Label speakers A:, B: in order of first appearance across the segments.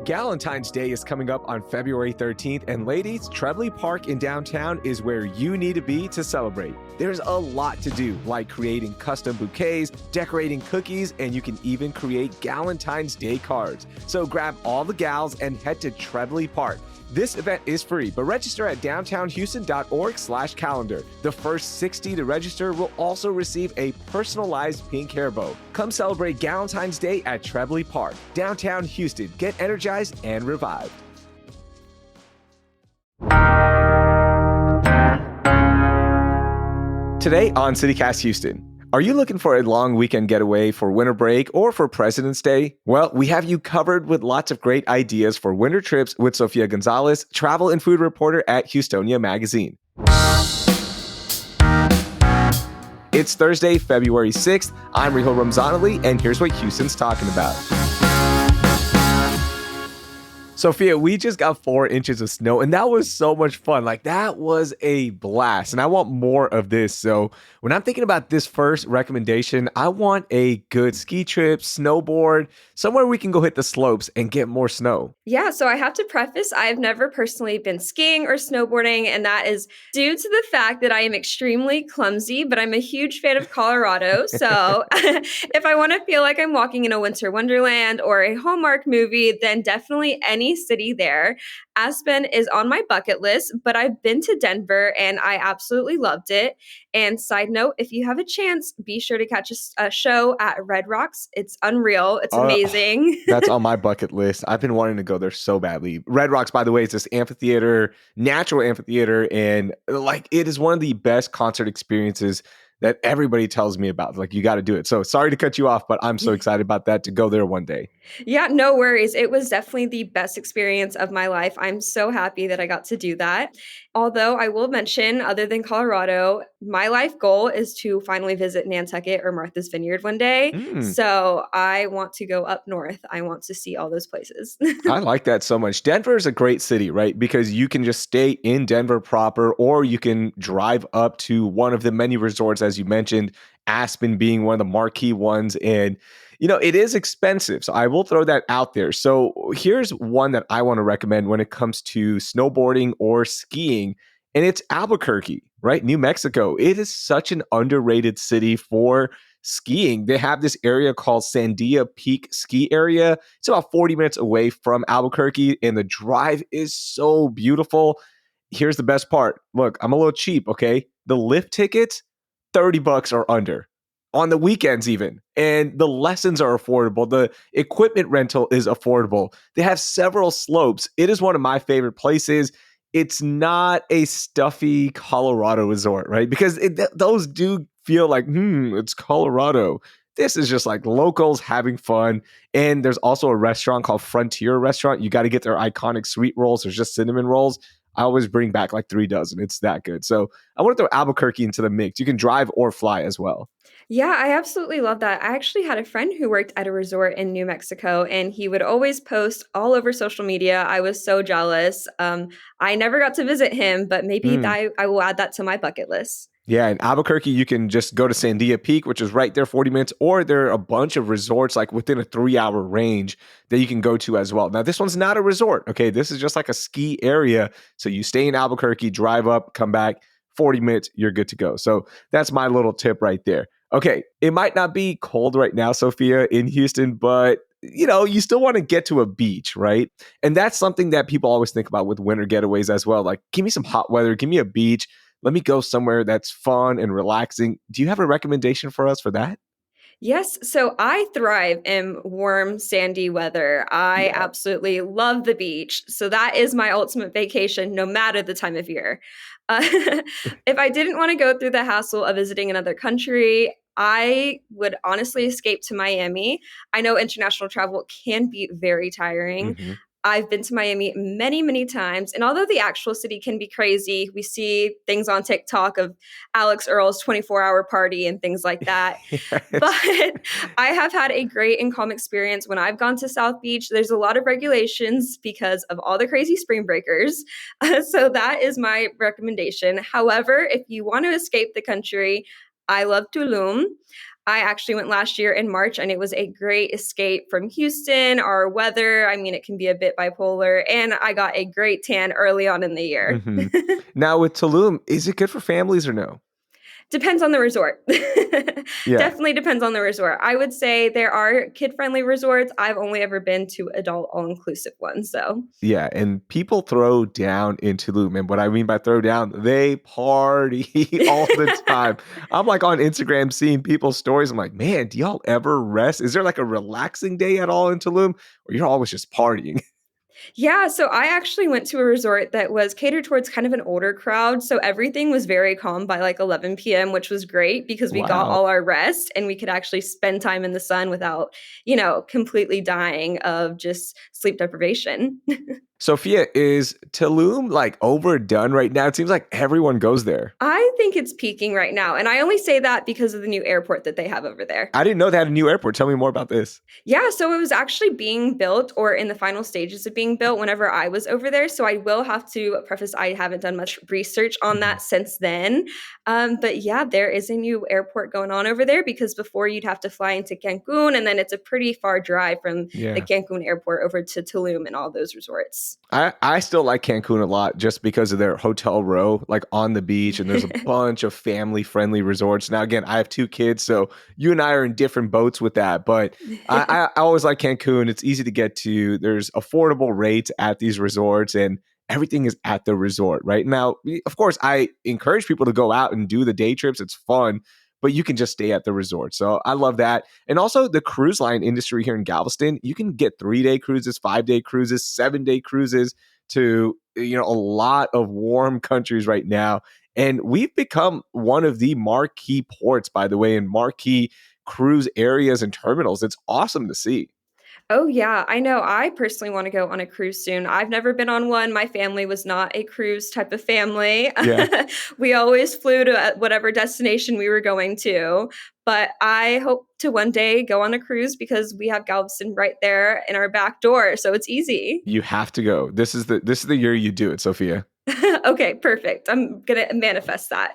A: Galentine's Day is coming up on February 13th, and ladies, Trebley Park in downtown is where you need to be to celebrate. There's a lot to do, like creating custom bouquets, decorating cookies, and you can even create Galentine's Day cards. So grab all the gals and head to Trebley Park. This event is free, but register at downtownhouston.org/calendar. The first 60 to register will also receive a personalized pink hair bow. Come celebrate Galentine's Day at Trebley Park, downtown Houston. Get energized and revived. Today on CityCast Houston. Are you looking for a long weekend getaway for winter break or for President's Day? Well, we have you covered with lots of great ideas for winter trips with Sofia Gonzalez, travel and food reporter at Houstonia Magazine. It's Thursday, February 6th. I'm Raheel Ramzanali, and here's what Houston's talking about. Sophia, we just got 4 inches of snow, and that was so much fun. That was a blast, and I want more of this. So when I'm thinking about this first recommendation, I want a good ski trip, snowboard, somewhere we can go hit the slopes and get more snow.
B: Yeah, so I have to preface, I've never personally been skiing or snowboarding, and that is due to the fact that I am extremely clumsy, but I'm a huge fan of Colorado. So if I want to feel like I'm walking in a winter wonderland or a Hallmark movie, then definitely any city there. Aspen is on my bucket list, but I've been to Denver and I absolutely loved it. And side note, if you have a chance, be sure to catch a show at Red Rocks. It's unreal. It's amazing.
A: That's on my bucket list. I've been wanting to go there so badly. Red Rocks, by the way, is this amphitheater, natural amphitheater, and it is one of the best concert experiences that everybody tells me about. You got to do it. So sorry to cut you off, but I'm so excited about that to go there one day.
B: Yeah, no worries. It was definitely the best experience of my life. I'm so happy that I got to do that. Although I will mention, other than Colorado, my life goal is to finally visit Nantucket or Martha's Vineyard one day. So I want to go up north. I want to see all those places.
A: I like that so much. Denver is a great city, right? Because you can just stay in Denver proper, or you can drive up to one of the many resorts, as you mentioned, Aspen being one of the marquee ones. And it is expensive. So I will throw that out there. So here's one that I want to recommend when it comes to snowboarding or skiing, and it's Albuquerque, right? New Mexico. It is such an underrated city for skiing. They have this area called Sandia Peak Ski Area. It's about 40 minutes away from Albuquerque, and the drive is so beautiful. Here's the best part. Look, I'm a little cheap, okay? The lift tickets, $30 or under. On the weekends even. And the lessons are affordable. The equipment rental is affordable. They have several slopes. It is one of my favorite places. It's not a stuffy Colorado resort, right? Because those do feel like, it's Colorado. This is just like locals having fun. And there's also a restaurant called Frontier Restaurant. You got to get their iconic sweet rolls. There's just cinnamon rolls. I always bring back 3 dozen. It's that good. So I want to throw Albuquerque into the mix. You can drive or fly as well.
B: Yeah, I absolutely love that. I actually had a friend who worked at a resort in New Mexico, and he would always post all over social media. I was so jealous. I never got to visit him, but maybe I will add that to my bucket list.
A: Yeah, in Albuquerque, you can just go to Sandia Peak, which is right there, 40 minutes, or there are a bunch of resorts within a 3-hour range that you can go to as well. Now, this one's not a resort, okay? This is just like a ski area. So you stay in Albuquerque, drive up, come back, 40 minutes, you're good to go. So that's my little tip right there. Okay, it might not be cold right now, Sophia, in Houston, but you still want to get to a beach, right? And that's something that people always think about with winter getaways as well. Give me some hot weather, give me a beach. Let me go somewhere that's fun and relaxing. Do you have a recommendation for us for that?
B: Yes, so I thrive in warm, sandy weather. I absolutely love the beach. So that is my ultimate vacation, no matter the time of year. If I didn't want to go through the hassle of visiting another country, I would honestly escape to Miami. I know international travel can be very tiring. I've been to Miami many, many times. And although the actual city can be crazy, we see things on TikTok of Alex Earl's 24-hour party and things like that.
A: Yes.
B: But I have had a great and calm experience when I've gone to South Beach. There's a lot of regulations because of all the crazy spring breakers. So that is my recommendation. However, if you want to escape the country, I love Tulum. I actually went last year in March, and it was a great escape from Houston. Our weather, I mean, it can be a bit bipolar, and I got a great tan early on in the year.
A: Hmm. Now with Tulum, is it good for families or no?
B: Depends on the resort.
A: Yeah.
B: Definitely depends on the resort. I would say there are kid-friendly resorts. I've only ever been to adult all-inclusive ones, so
A: Yeah, and people throw down in Tulum, and what I mean by throw down, they party all the time. I'm like on Instagram seeing people's stories. I'm like, man, do y'all ever rest? Is there like a relaxing day at all in Tulum, or you're always just partying?
B: Yeah, so I actually went to a resort that was catered towards kind of an older crowd, so everything was very calm by, like, 11 PM, which was great because we got
A: Wow.
B: all our rest and we could actually spend time in the sun without, completely dying of just sleep deprivation.
A: Sophia, is Tulum like overdone right now? It seems like everyone goes there.
B: I think it's peaking right now, and I only say that because of the new airport that they have over there.
A: I didn't know they had a new airport. Tell me more about this.
B: Yeah, so it was actually being built or in the final stages of being built whenever I was over there. So I will have to preface I haven't done much research on
A: Mhm.
B: that since then. But yeah, there is a new airport going on over there because before you'd have to fly into Cancun, and then it's a pretty far drive from the
A: Yeah.
B: Cancun airport over to Tulum and all those resorts.
A: I still like Cancun a lot just because of their hotel row, like on the beach, and there's a bunch of family friendly resorts. Now, again, I have two kids, so you and I are in different boats with that. But I always like Cancun. It's easy to get to. There's affordable rates at these resorts, and everything is at the resort. Right now, of course, I encourage people to go out and do the day trips. It's fun. But you can just stay at the resort. So I love that. And also the cruise line industry here in Galveston, you can get 3-day cruises, 5-day cruises, 7-day cruises to, a lot of warm countries right now. And we've become one of the marquee ports, by the way, in marquee cruise areas and terminals. It's awesome to see.
B: Oh, yeah. I know. I personally want to go on a cruise soon. I've never been on one. My family was not a cruise type of family.
A: Yeah.
B: We always flew to whatever destination we were going to. But I hope to one day go on a cruise because we have Galveston right there in our back door. So it's easy.
A: You have to go. This is the year you do it, Sophia.
B: Okay, perfect. I'm going to manifest that.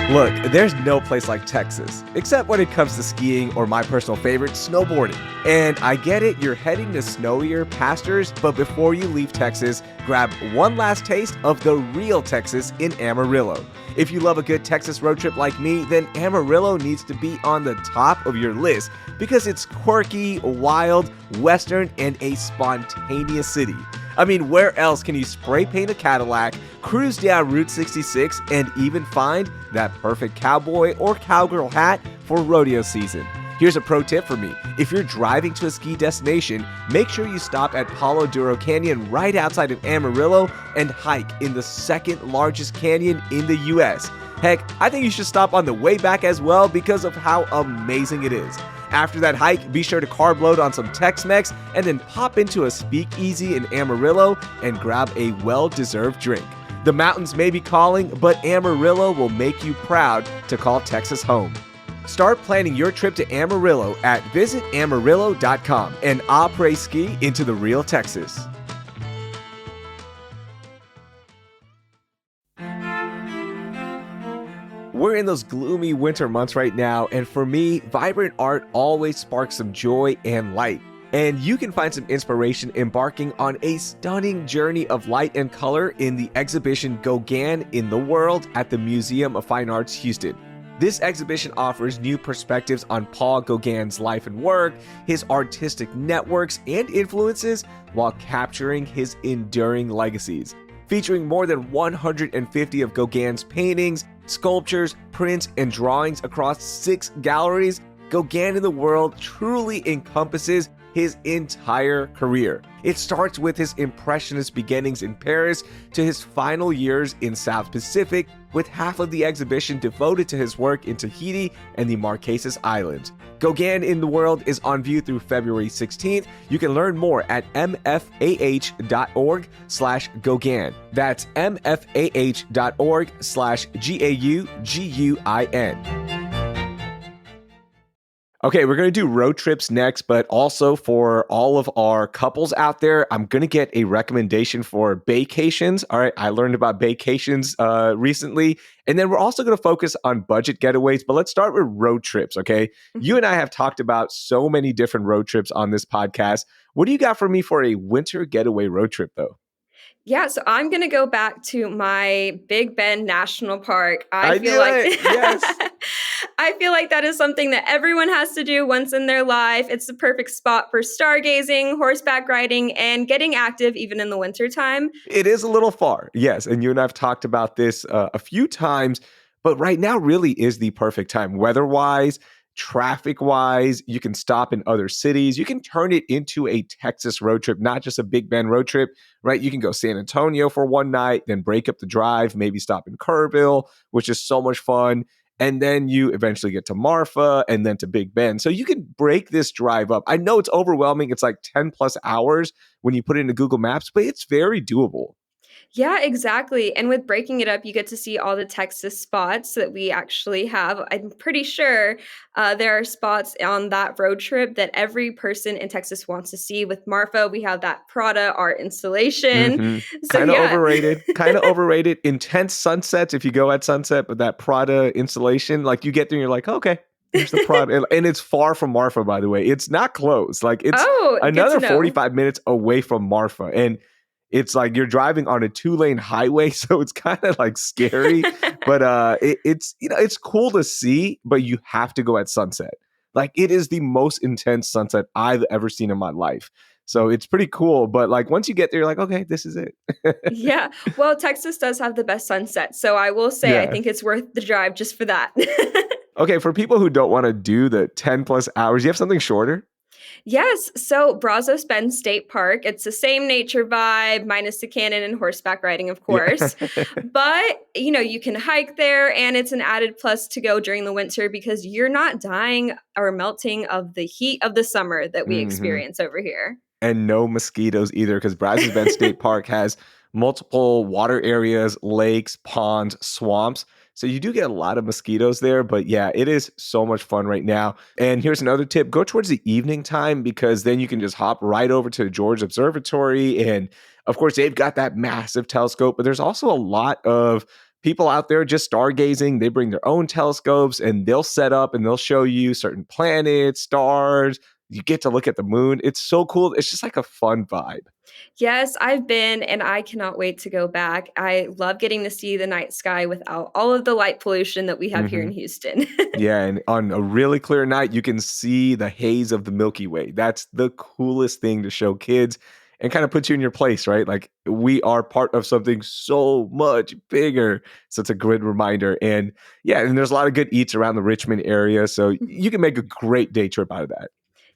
A: Look, there's no place like Texas, except when it comes to skiing or my personal favorite, snowboarding. And I get it, you're heading to snowier pastures, but before you leave Texas, grab one last taste of the real Texas in Amarillo. If you love a good Texas road trip like me, then Amarillo needs to be on the top of your list because it's quirky, wild, western, and a spontaneous city. I mean, where else can you spray paint a Cadillac, cruise down Route 66, and even find that perfect cowboy or cowgirl hat for rodeo season? Here's a pro tip for me. If you're driving to a ski destination, make sure you stop at Palo Duro Canyon right outside of Amarillo and hike in the second largest canyon in the US. Heck, I think you should stop on the way back as well because of how amazing it is. After that hike, be sure to carb load on some Tex-Mex and then pop into a speakeasy in Amarillo and grab a well-deserved drink. The mountains may be calling, but Amarillo will make you proud to call Texas home. Start planning your trip to Amarillo at visitamarillo.com and après ski into the real Texas. We're in those gloomy winter months right now, and for me, vibrant art always sparks some joy and light. And you can find some inspiration embarking on a stunning journey of light and color in the exhibition Gauguin in the World at the Museum of Fine Arts, Houston. This exhibition offers new perspectives on Paul Gauguin's life and work, his artistic networks and influences, while capturing his enduring legacies. Featuring more than 150 of Gauguin's paintings, sculptures, prints, and drawings across 6 galleries, Gauguin in the World truly encompasses his entire career. It starts with his impressionist beginnings in Paris to his final years in South Pacific, with half of the exhibition devoted to his work in Tahiti and the Marquesas Islands. Gauguin in the World is on view through February 16th. You can learn more at mfah.org/Gauguin. That's mfah.org/GAUGUIN. Okay, we're going to do road trips next, but also for all of our couples out there, I'm going to get a recommendation for vacations. All right, I learned about vacations recently. And then we're also going to focus on budget getaways, but let's start with road trips, okay? You and I have talked about so many different road trips on this podcast. What do you got for me for a winter getaway road trip, though?
B: Yeah, so I'm gonna go back to my Big Bend National Park. I
A: I
B: feel
A: knew
B: like
A: it. Yes.
B: I feel like that is something that everyone has to do once in their life. It's the perfect spot for stargazing, horseback riding, and getting active even in the wintertime.
A: It is a little far, yes, and you and I've talked about this a few times, but right now really is the perfect time, weather-wise, traffic-wise. You can stop in other cities. You can turn it into a Texas road trip, not just a Big Bend road trip, right? You can go San Antonio for one night, then break up the drive, maybe stop in Kerrville, which is so much fun. And then you eventually get to Marfa and then to Big Bend. So you can break this drive up. I know it's overwhelming. It's like 10 plus hours when you put it into Google Maps, but it's very doable.
B: Yeah, exactly. And with breaking it up, you get to see all the Texas spots that we actually have. I'm pretty sure there are spots on that road trip that every person in Texas wants to see. With Marfa, we have that Prada art installation.
A: Hmm.
B: So,
A: Kind of
B: yeah.
A: overrated. Kind of overrated. Intense sunsets if you go at sunset, but that Prada installation, like you get there and you're like, okay, there's the Prada. And it's far from Marfa, by the way. It's not close. Like it's
B: Oh, good to
A: another
B: know.
A: 45 minutes away from Marfa. And it's like you're driving on a 2-lane highway, so it's kind of like scary. But it's it's cool to see, but you have to go at sunset. Like it is the most intense sunset I've ever seen in my life. So it's pretty cool. But like once you get there, you're like, okay, this is it.
B: Yeah. Well, Texas does have the best sunset. So I will say, I
A: Yeah.
B: think it's worth the drive just for that.
A: Okay, for people who don't want to do the 10 plus hours, you have something shorter?
B: Yes. So Brazos Bend State Park, it's the same nature vibe, minus the cannon and horseback riding, of
A: Yeah.
B: course. But, you can hike there, and it's an added plus to go during the winter because you're not dying or melting of the heat of the summer that we
A: Hmm.
B: experience over here.
A: And no mosquitoes either, because Brazos Bend State Park has multiple water areas, lakes, ponds, swamps. So you do get a lot of mosquitoes there, but yeah, it is so much fun right now. And here's another tip: go towards the evening time because then you can just hop right over to George Observatory. And of course, they've got that massive telescope, but there's also a lot of people out there just stargazing. They bring their own telescopes and they'll set up and they'll show you certain planets, stars. You get to look at the moon. It's so cool. It's just like a fun vibe.
B: Yes, I've been, and I cannot wait to go back. I love getting to see the night sky without all of the light pollution that we have here
A: Hmm.
B: in Houston.
A: Yeah, and on a really clear night, you can see the haze of the Milky Way. That's the coolest thing to show kids and kind of put you in your place, right? Like we are part of something so much bigger. So it's a good reminder. And yeah, and there's a lot of good eats around the Richmond area. So you can make a great day trip out of that.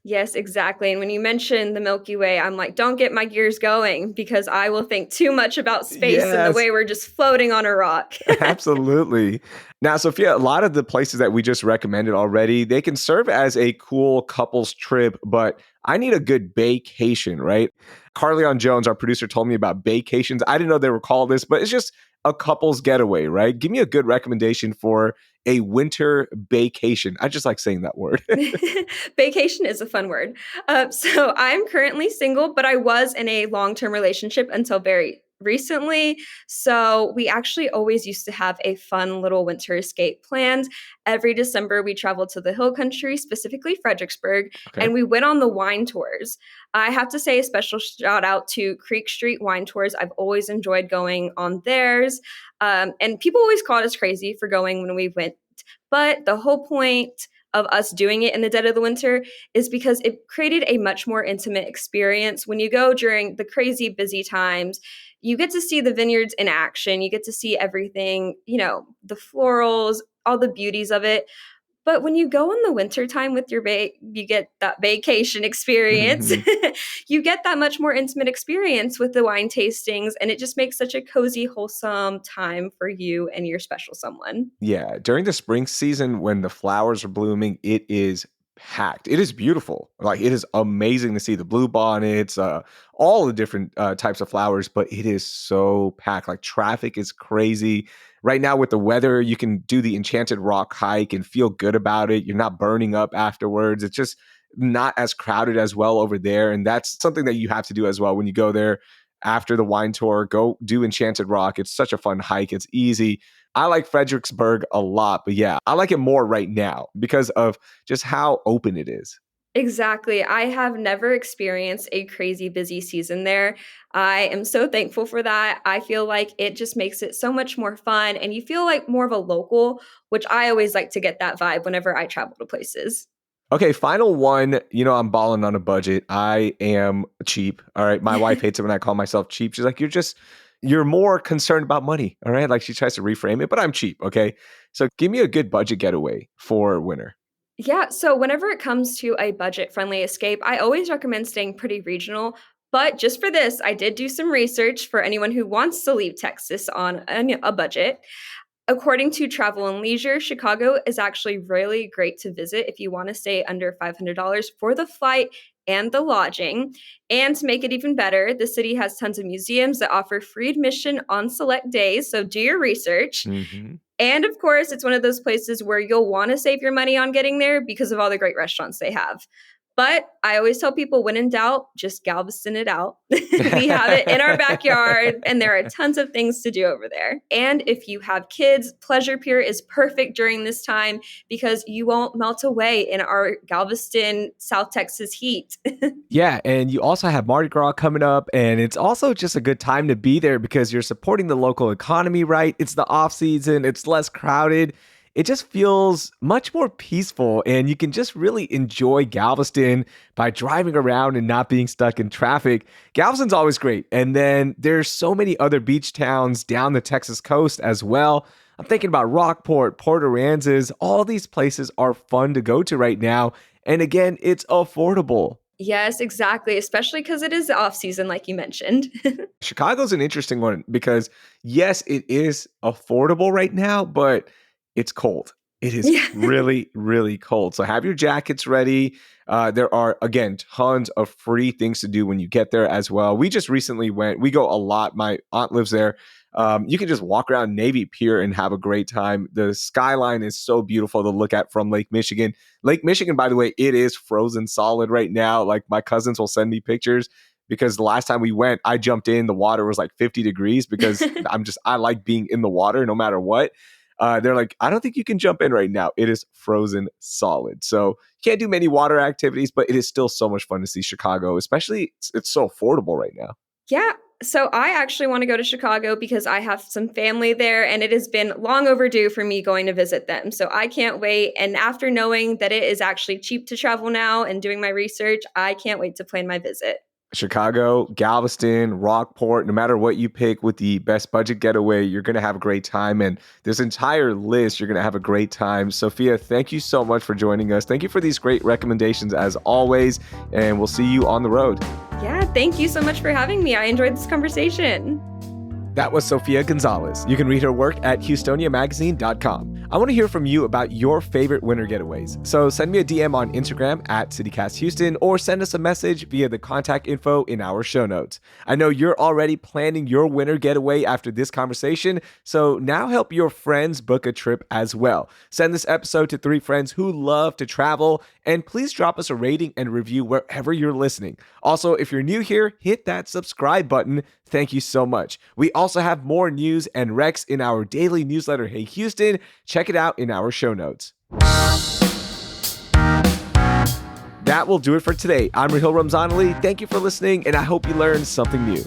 B: Yes, exactly. And when you mention the Milky Way, I'm like, don't get my gears going because I will think too much about space and the
A: Yes.
B: way we're just floating on a rock.
A: Absolutely. Now, Sophia, a lot of the places that we just recommended already, they can serve as a cool couples trip, but I need a good vacation, right? Carleon Jones, our producer, told me about vacations. I didn't know they were called this, but it's just a couple's getaway, right? Give me a good recommendation for a winter vacation. I just like saying that word.
B: Vacation is a fun word. So I'm currently single, but I was in a long term relationship until very recently. So we actually always used to have a fun little winter escape planned. Every December, we traveled to the hill country, specifically Fredericksburg,
A: Okay.
B: and we went on the wine tours. I have to say a special shout out to Creek Street Wine Tours. I've always enjoyed going on theirs. And people always called us crazy for going when we went. But the whole point of us doing it in the dead of the winter is because it created a much more intimate experience. When you go during the crazy busy times, you get to see the vineyards in action. You get to see everything, the florals, all the beauties of it. But when you go in the wintertime with your you get that vacation experience.
A: Mhm.
B: You get that much more intimate experience with the wine tastings, and it just makes such a cozy, wholesome time for you and your special someone.
A: Yeah, during the spring season when the flowers are blooming, it is packed. It is beautiful. Like, it is amazing to see the blue bonnets, all the different types of flowers, but it is so packed. Like, traffic is crazy. Right now, with the weather, you can do the Enchanted Rock hike and feel good about it. You're not burning up afterwards. It's just not as crowded as well over there. And that's something that you have to do as well when you go there after the wine tour. Go do Enchanted Rock. It's such a fun hike. It's easy. I like Fredericksburg a lot, but yeah, I like it more right now because of just how open it is.
B: Exactly. I have never experienced a crazy busy season there. I am so thankful for that. I feel like it just makes it so much more fun and you feel like more of a local, which I always like to get that vibe whenever I travel to places.
A: Okay, final one. I'm balling on a budget. I am cheap. All right. My wife hates it when I call myself cheap. She's like, you're more concerned about money. All right. Like, she tries to reframe it, but I'm cheap. Okay. So give me a good budget getaway for winter.
B: Yeah, so whenever it comes to a budget-friendly escape, I always recommend staying pretty regional. But just for this, I did do some research for anyone who wants to leave Texas on a budget. According to Travel and Leisure, Chicago is actually really great to visit if you want to stay under $500 for the flight and the lodging. And to make it even better, the city has tons of museums that offer free admission on select days. So do your research.
A: Hmm.
B: And of course, it's one of those places where you'll want to save your money on getting there because of all the great restaurants they have. But I always tell people when in doubt, just Galveston it out. We have it in our backyard, and there are tons of things to do over there. And if you have kids, Pleasure Pier is perfect during this time because you won't melt away in our Galveston, South Texas heat.
A: Yeah, and you also have Mardi Gras coming up, and it's also just a good time to be there because you're supporting the local economy, right? It's the off season, it's less crowded. It just feels much more peaceful, and you can just really enjoy Galveston by driving around and not being stuck in traffic. Galveston's always great, and then there's so many other beach towns down the Texas coast as well. I'm thinking about Rockport, Port Aransas. All these places are fun to go to right now, and again, it's affordable.
B: Yes, exactly, especially because it is off season, like you mentioned.
A: Chicago's an interesting one because, yes, it is affordable right now, but it's cold. It is
B: Yeah.
A: really, really cold. So have your jackets ready. There are, again, tons of free things to do when you get there as well. We just recently went, we go a lot. My aunt lives there. You can just walk around Navy Pier and have a great time. The skyline is so beautiful to look at from Lake Michigan. Lake Michigan, by the way, it is frozen solid right now. Like, my cousins will send me pictures because the last time we went, I jumped in, the water was like 50 degrees because I like being in the water no matter what. They're like, I don't think you can jump in right now. It is frozen solid. So can't do many water activities, but it is still so much fun to see Chicago, especially it's so affordable right now.
B: Yeah. So I actually want to go to Chicago because I have some family there and it has been long overdue for me going to visit them. So I can't wait. And after knowing that it is actually cheap to travel now and doing my research, I can't wait to plan my visit.
A: Chicago, Galveston, Rockport, no matter what you pick with the best budget getaway, you're going to have a great time. And this entire list, you're going to have a great time. Sophia, thank you so much for joining us. Thank you for these great recommendations as always. And we'll see you on the road.
B: Yeah, thank you so much for having me. I enjoyed this conversation.
A: That was Sofia Gonzalez. You can read her work at HoustoniaMagazine.com. I want to hear from you about your favorite winter getaways. So send me a DM on Instagram at CityCastHouston or send us a message via the contact info in our show notes. I know you're already planning your winter getaway after this conversation, so now help your friends book a trip as well. Send this episode to 3 friends who love to travel, and please drop us a rating and review wherever you're listening. Also, if you're new here, hit that subscribe button. Thank you so much. We also have more news and recs in our daily newsletter, Hey Houston. Check it out in our show notes. That will do it for today. I'm Raheel Ramzanali. Thank you for listening, and I hope you learned something new.